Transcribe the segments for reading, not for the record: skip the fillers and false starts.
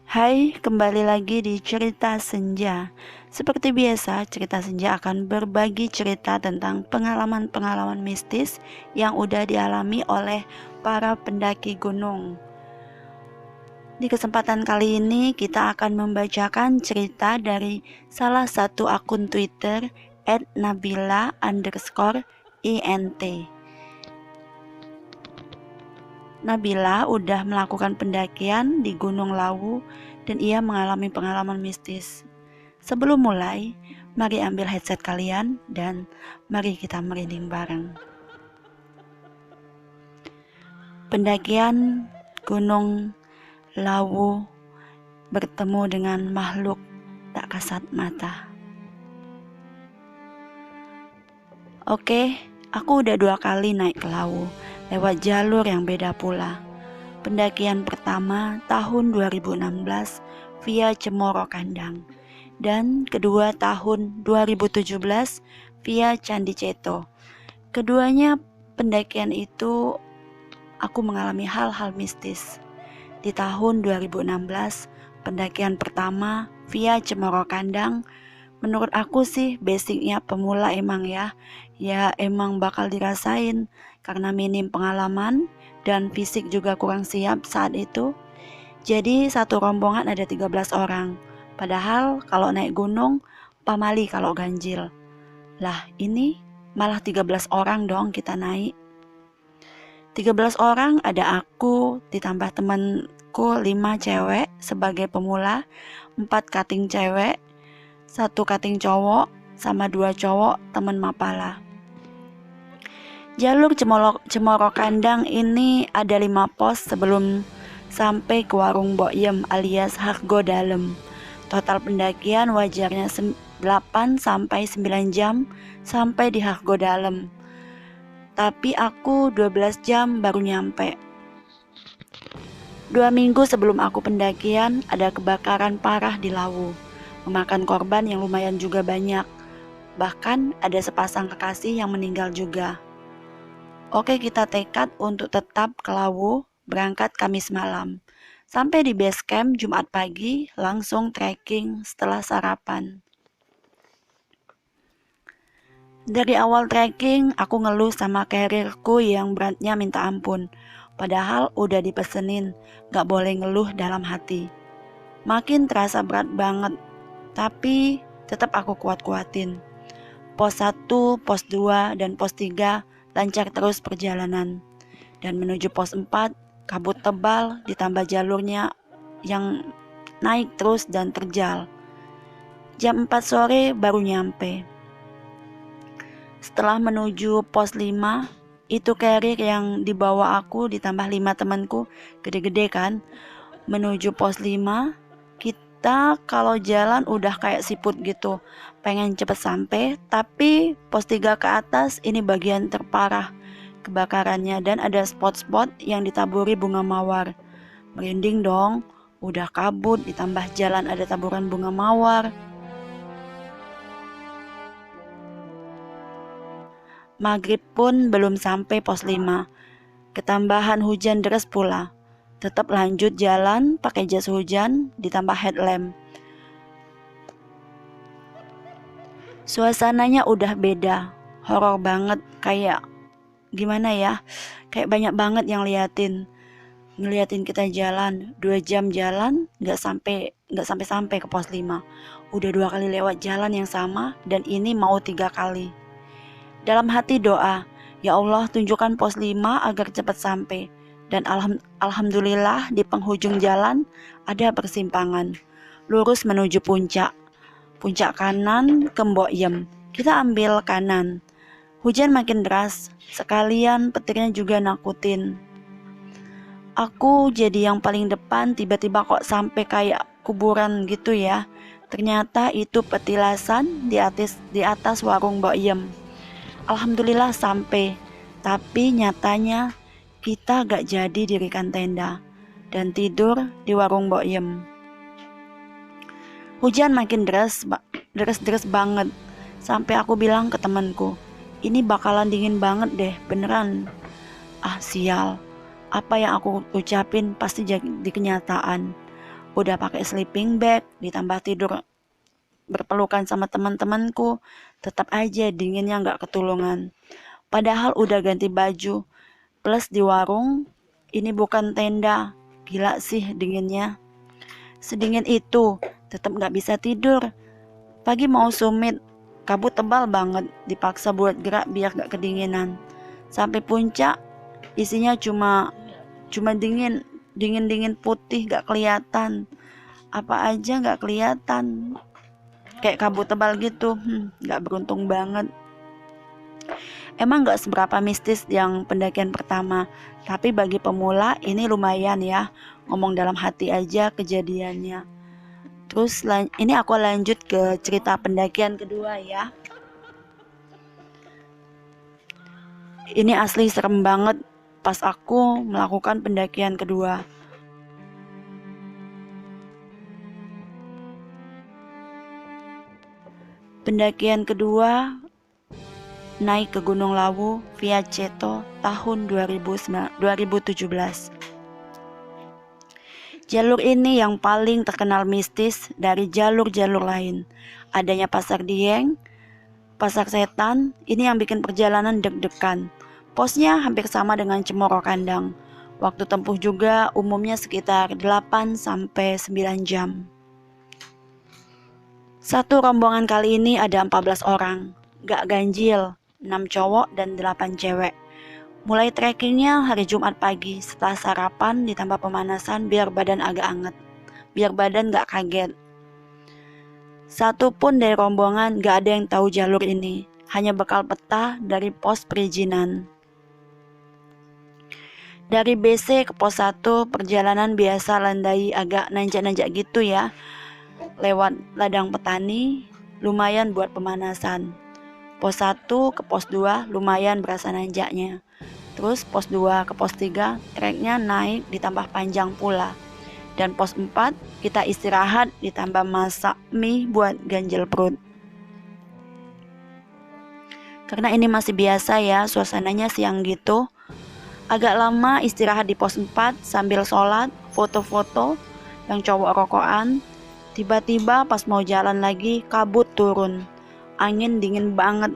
Hai, kembali lagi di Cerita Senja. Seperti biasa, Cerita Senja akan berbagi cerita tentang pengalaman-pengalaman mistis yang udah dialami oleh para pendaki gunung. Di kesempatan kali ini, kita akan membacakan cerita dari salah satu akun Twitter @nabila_int. Nabila udah melakukan pendakian di Gunung Lawu dan ia mengalami pengalaman mistis. Sebelum mulai, mari ambil headset kalian dan mari kita merinding bareng. Pendakian Gunung Lawu bertemu dengan makhluk tak kasat mata. Oke, aku udah 2 kali naik ke Lawu lewat jalur yang beda pula. Pendakian pertama tahun 2016 via Cemoro Kandang dan kedua tahun 2017 via Candi Ceto. Keduanya pendakian itu aku mengalami hal-hal mistis. Di tahun 2016 pendakian pertama via Cemoro Kandang, menurut aku sih basicnya pemula emang ya emang bakal dirasain karena minim pengalaman dan fisik juga kurang siap saat itu. Jadi satu rombongan ada 13 orang. Padahal kalau naik gunung pamali kalau ganjil. Lah ini malah 13 orang dong kita naik. 13 orang ada aku ditambah temanku 5 cewek sebagai pemula, 4 kating cewek, 1 kating cowok sama 2 cowok teman mapala. Jalur Cemoro Kandang ini ada 5 pos sebelum sampai ke warung Boyem alias Hargo Dalem. Total pendakian wajarnya 8 sampai 9 jam sampai di Hargo Dalem. Tapi aku 12 jam baru nyampe. 2 minggu sebelum aku pendakian ada kebakaran parah di Lawu, memakan korban yang lumayan juga banyak. Bahkan ada sepasang kekasih yang meninggal juga. Oke, kita tekad untuk tetap ke Lawu, berangkat Kamis malam. Sampai di base camp Jumat pagi, langsung trekking setelah sarapan. Dari awal trekking, aku ngeluh sama karirku yang beratnya minta ampun. Padahal udah dipesenin, gak boleh ngeluh dalam hati. Makin terasa berat banget, tapi tetap aku kuat-kuatin. Pos 1, pos 2, dan pos 3 lancar terus perjalanan. Dan menuju pos 4, kabut tebal ditambah jalurnya yang naik terus dan terjal. Jam 4 sore baru nyampe. Setelah menuju pos 5, itu carrier yang dibawa aku ditambah 5 temanku, gede-gede kan. Menuju pos 5, kita kalau jalan udah kayak siput gitu, pengen cepet sampai. Tapi pos 3 ke atas ini bagian terparah kebakarannya dan ada spot-spot yang ditaburi bunga mawar. Merinding dong, udah kabut ditambah jalan ada taburan bunga mawar. Maghrib pun belum sampai pos 5, ketambahan hujan deras pula. Tetap lanjut jalan pakai jas hujan ditambah headlamp. Suasananya udah beda, horor banget, kayak gimana ya, kayak banyak banget yang ngeliatin kita jalan. 2 jam jalan gak sampai ke pos 5. Udah 2 kali lewat jalan yang sama dan ini mau 3 kali. Dalam hati doa, ya Allah tunjukkan pos 5 agar cepat sampai. Dan alhamdulillah di penghujung jalan ada persimpangan, lurus menuju puncak kanan ke Mbokyem. Kita ambil kanan. Hujan makin deras, sekalian petirnya juga nakutin. Aku jadi yang paling depan, tiba-tiba kok sampai kayak kuburan gitu ya. Ternyata itu petilasan di atas warung Mbokyem. Alhamdulillah sampai, tapi nyatanya kita gak jadi dirikan tenda dan tidur di warung Mbokyem. Hujan makin deras banget, sampai aku bilang ke temanku, ini bakalan dingin banget deh, beneran. Ah sial, apa yang aku ucapin pasti jadi kenyataan. Udah pakai sleeping bag, ditambah tidur berpelukan sama teman-temanku, tetap aja dinginnya nggak ketulungan. Padahal udah ganti baju, plus di warung, ini bukan tenda. Gila sih dinginnya. Sedingin itu, tetap nggak bisa tidur. Pagi mau summit, kabut tebal banget, dipaksa buat gerak biar gak kedinginan. Sampai puncak, isinya cuma dingin putih, gak kelihatan. Apa aja gak kelihatan. Kayak kabut tebal gitu, gak beruntung banget. Emang gak seberapa mistis yang pendakian pertama, tapi bagi pemula ini lumayan ya, ngomong dalam hati aja kejadiannya. Terus ini aku lanjut ke cerita pendakian kedua ya. Ini asli serem banget pas aku melakukan pendakian kedua. Pendakian kedua naik ke Gunung Lawu via Ceto tahun 2017. Jalur ini yang paling terkenal mistis dari jalur-jalur lain. Adanya Pasar Dieng, Pasar Setan, ini yang bikin perjalanan deg-degan. Posnya hampir sama dengan Cemoro Kandang. Waktu tempuh juga umumnya sekitar 8-9 jam. Satu rombongan kali ini ada 14 orang, gak ganjil, 6 cowok dan 8 cewek. Mulai trekkingnya hari Jumat pagi setelah sarapan ditambah pemanasan biar badan agak anget, biar badan gak kaget. Satu pun dari rombongan gak ada yang tahu jalur ini, hanya bekal peta dari pos perizinan. Dari BC ke pos 1 perjalanan biasa landai agak nanjak-nanjak gitu ya, lewat ladang petani, lumayan buat pemanasan. Pos 1 ke pos 2 lumayan berasa nanjaknya. Terus pos 2 ke pos 3 treknya naik ditambah panjang pula. Dan pos 4 kita istirahat ditambah masak mie buat ganjel perut. Karena ini masih biasa ya, suasananya siang gitu. Agak lama istirahat di pos 4 sambil sholat, foto-foto, yang cowok rokokan. Tiba-tiba pas mau jalan lagi kabut turun. Angin dingin banget.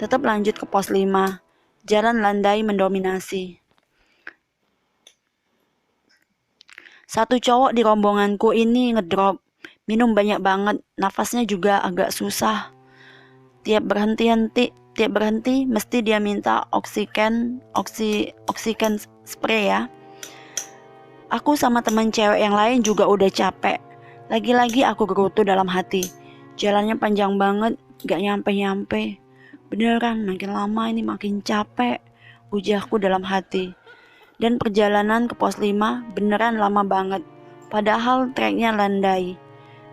Tetap lanjut ke pos 5. Jalan landai mendominasi. Satu cowok di rombonganku ini ngedrop. Minum banyak banget, nafasnya juga agak susah. Tiap berhenti mesti dia minta oksigen spray ya. Aku sama teman cewek yang lain juga udah capek. Lagi-lagi aku gerutu dalam hati. Jalannya panjang banget, gak nyampe-nyampe. Beneran makin lama ini makin capek, ujarku dalam hati. Dan perjalanan ke pos 5 beneran lama banget. Padahal treknya landai.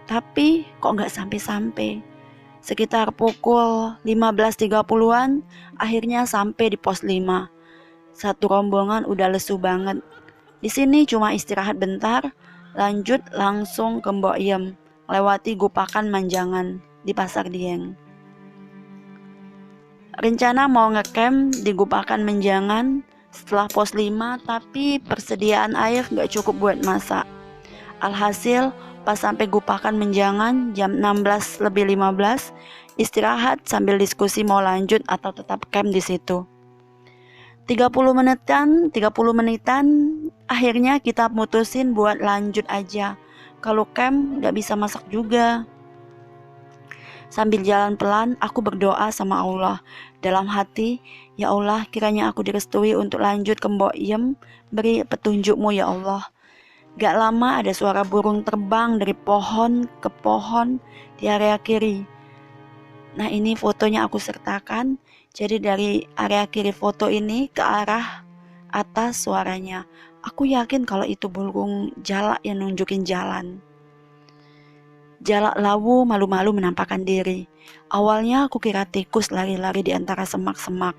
Tapi kok gak sampai-sampai. Sekitar pukul 15.30-an akhirnya sampai di pos 5. Satu rombongan udah lesu banget. Di sini cuma istirahat bentar, lanjut langsung ke Mbok Yem, lewati Gupakan Manjangan di Pasar Dieng. Rencana mau ngecamp di Gupakan Menjangan setelah pos 5, tapi persediaan air gak cukup buat masak. Alhasil pas sampai Gupakan Menjangan jam 16:15 istirahat sambil diskusi mau lanjut atau tetap camp di situ. 30 menitan akhirnya kita mutusin buat lanjut aja. Kalau camp gak bisa masak juga. Sambil jalan pelan, aku berdoa sama Allah. Dalam hati, ya Allah, kiranya aku direstui untuk lanjut ke Mbok Yem, beri petunjukmu ya Allah. Gak lama ada suara burung terbang dari pohon ke pohon di area kiri. Nah ini fotonya aku sertakan. Jadi dari area kiri foto ini ke arah atas suaranya. Aku yakin kalau itu burung jalak yang nunjukin jalan. Jalak Lawu malu-malu menampakkan diri. Awalnya aku kira tikus lari-lari di antara semak-semak.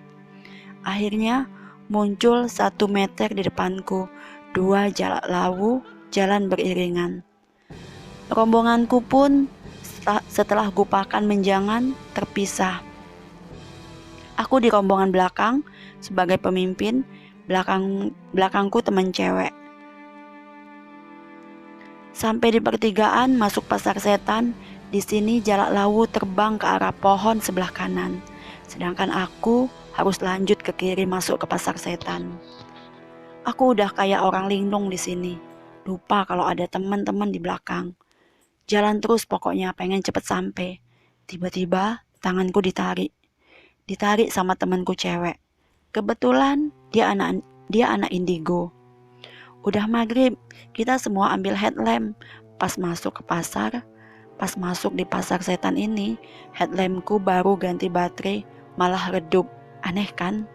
Akhirnya muncul 1 meter di depanku. 2 jalak Lawu jalan beriringan. Rombonganku pun setelah Gupakan Menjangan terpisah. Aku di rombongan belakang sebagai pemimpin, belakangku teman cewek. Sampai di pertigaan masuk pasar setan. Di sini Jalak Lawu terbang ke arah pohon sebelah kanan, sedangkan aku harus lanjut ke kiri masuk ke pasar setan. Aku udah kayak orang linglung di sini, lupa kalau ada teman-teman di belakang. Jalan terus pokoknya, pengen cepet sampai. Tiba-tiba tanganku ditarik sama temanku cewek. Kebetulan dia anak indigo. Udah maghrib, kita semua ambil headlamp. Pas masuk di pasar setan ini, headlampku baru ganti baterai, malah redup. Aneh kan?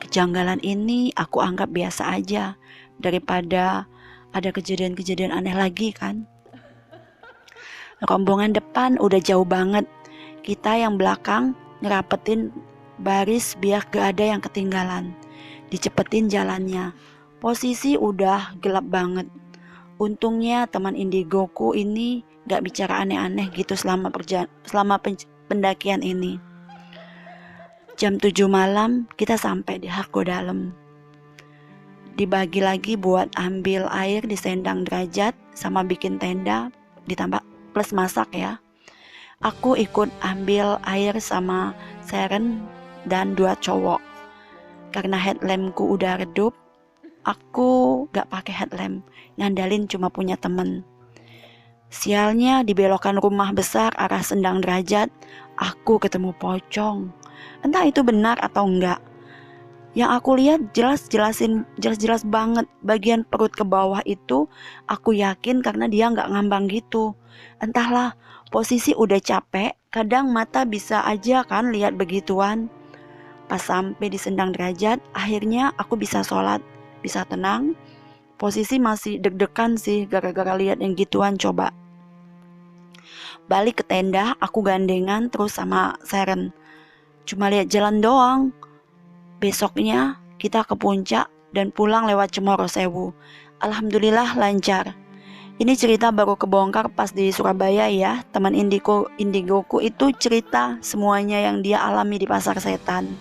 Kejanggalan ini aku anggap biasa aja, daripada ada kejadian-kejadian aneh lagi kan. Rombongan depan udah jauh banget. Kita yang belakang ngerapetin baris biar gak ada yang ketinggalan. Dicepetin jalannya. Posisi udah gelap banget. Untungnya teman indigoku ini gak bicara aneh-aneh gitu selama pendakian ini. Jam 7 malam kita sampai di Hargo Dalem. Dibagi lagi buat ambil air di sendang derajat sama bikin tenda, ditambah plus masak ya. Aku ikut ambil air sama Seren dan 2 cowok. Karena headlampku udah redup, aku gak pakai headlamp, ngandalin cuma punya temen. Sialnya di belokan rumah besar arah sendang derajat, aku ketemu pocong. Entah itu benar atau enggak. Yang aku lihat jelas banget bagian perut ke bawah itu, aku yakin karena dia gak ngambang gitu. Entahlah, posisi udah capek, kadang mata bisa aja kan lihat begituan. Pas sampai di sendang derajat, akhirnya aku bisa sholat, bisa tenang. Posisi masih deg-degan sih gara-gara lihat yang gituan coba. Balik ke tenda, aku gandengan terus sama Seren. Cuma lihat jalan doang. Besoknya kita ke puncak dan pulang lewat Cemoro Sewu. Alhamdulillah lancar. Ini cerita baru kebongkar pas di Surabaya ya. Teman indigoku itu cerita semuanya yang dia alami di pasar setan.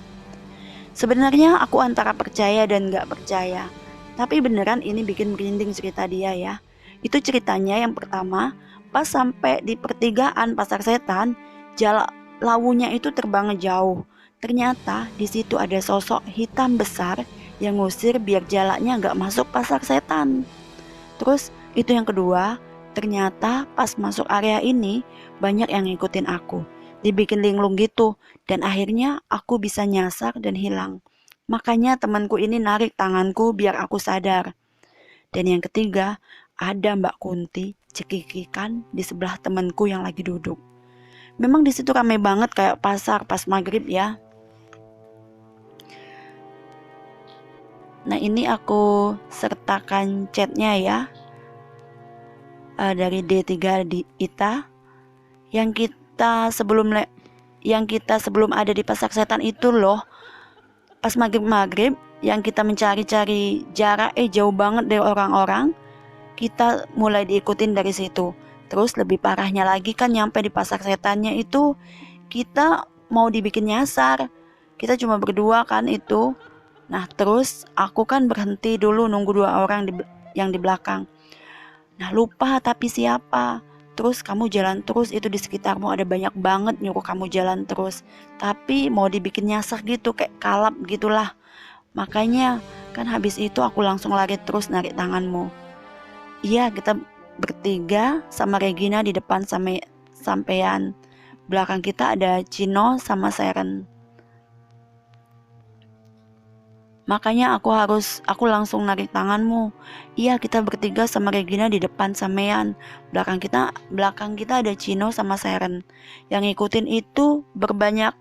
Sebenarnya aku antara percaya dan gak percaya. Tapi beneran ini bikin merinding cerita dia ya. Itu ceritanya yang pertama, pas sampai di pertigaan pasar setan, Jalak Lawunya itu terbang jauh. Ternyata di situ ada sosok hitam besar yang ngusir biar jalaknya gak masuk pasar setan. Terus itu yang kedua, ternyata pas masuk area ini banyak yang ngikutin aku. Dibikin linglung gitu, dan akhirnya aku bisa nyasar dan hilang. Makanya temanku ini narik tanganku biar aku sadar. Dan yang ketiga, ada Mbak Kunti cekikikan di sebelah temanku yang lagi duduk. Memang di situ ramai banget kayak pasar pas maghrib ya. Nah ini aku sertakan chatnya ya, dari D3 di Ita yang kita sebelum ada di pasar setan itu loh. Pas maghrib yang kita mencari-cari jarak jauh banget dari orang-orang, kita mulai diikutin dari situ. Terus lebih parahnya lagi kan nyampe di pasar setannya itu kita mau dibikin nyasar. Kita cuma berdua kan itu. Nah terus aku kan berhenti dulu nunggu 2 orang yang di belakang. Nah lupa tapi siapa. Terus kamu jalan terus, itu di sekitarmu ada banyak banget nyuruh kamu jalan terus. Tapi mau dibikin nyasar gitu, kayak kalap gitulah. Makanya kan habis itu aku langsung lari terus narik tanganmu. Iya kita bertiga sama Regina di depan sampean. Belakang kita ada Cino sama Seren. Makanya aku langsung narik tanganmu. Iya kita bertiga sama Regina di depan sampean. Belakang kita ada Cino sama Seren. Yang ngikutin itu berbanyak.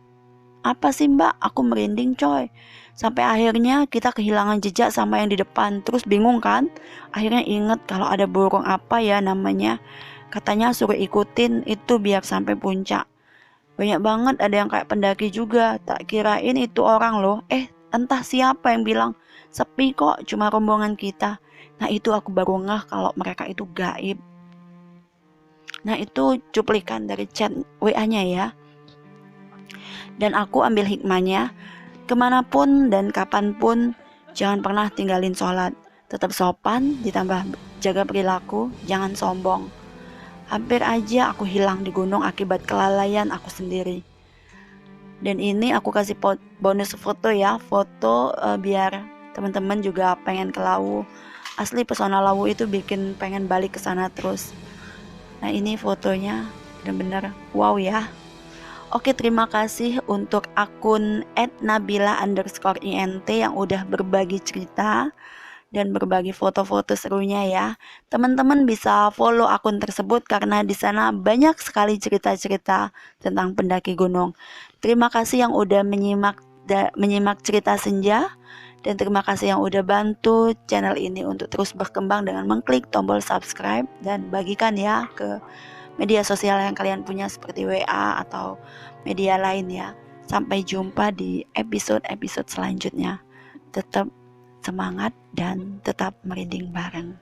Apa sih mbak? Aku merinding coy. Sampai akhirnya kita kehilangan jejak sama yang di depan. Terus bingung kan? Akhirnya inget kalau ada burung apa ya namanya. Katanya suruh ikutin itu biar sampai puncak. Banyak banget ada yang kayak pendaki juga. Tak kirain itu orang loh. Entah siapa yang bilang sepi kok, cuma rombongan kita. Nah itu aku baru ngeh kalau mereka itu gaib. Nah itu cuplikan dari chat WA-nya ya. Dan aku ambil hikmahnya, kemanapun dan kapanpun jangan pernah tinggalin sholat. tetap sopan, ditambah jaga perilaku, jangan sombong. Hampir aja aku hilang di gunung akibat kelalaian aku sendiri. Dan ini aku kasih bonus foto ya, foto biar teman-teman juga pengen ke Lawu. Asli pesona Lawu itu bikin pengen balik ke sana terus. Nah ini fotonya bener-bener wow ya. Oke, terima kasih untuk akun @nabila_int yang udah berbagi cerita dan berbagi foto-foto serunya ya. Teman-teman bisa follow akun tersebut karena di sana banyak sekali cerita-cerita tentang pendaki gunung. Terima kasih yang udah menyimak cerita Senja, dan terima kasih yang udah bantu channel ini untuk terus berkembang dengan mengklik tombol subscribe dan bagikan ya ke media sosial yang kalian punya seperti WA atau media lain ya. Sampai jumpa di episode-episode selanjutnya. Tetap semangat dan tetap merinding bareng.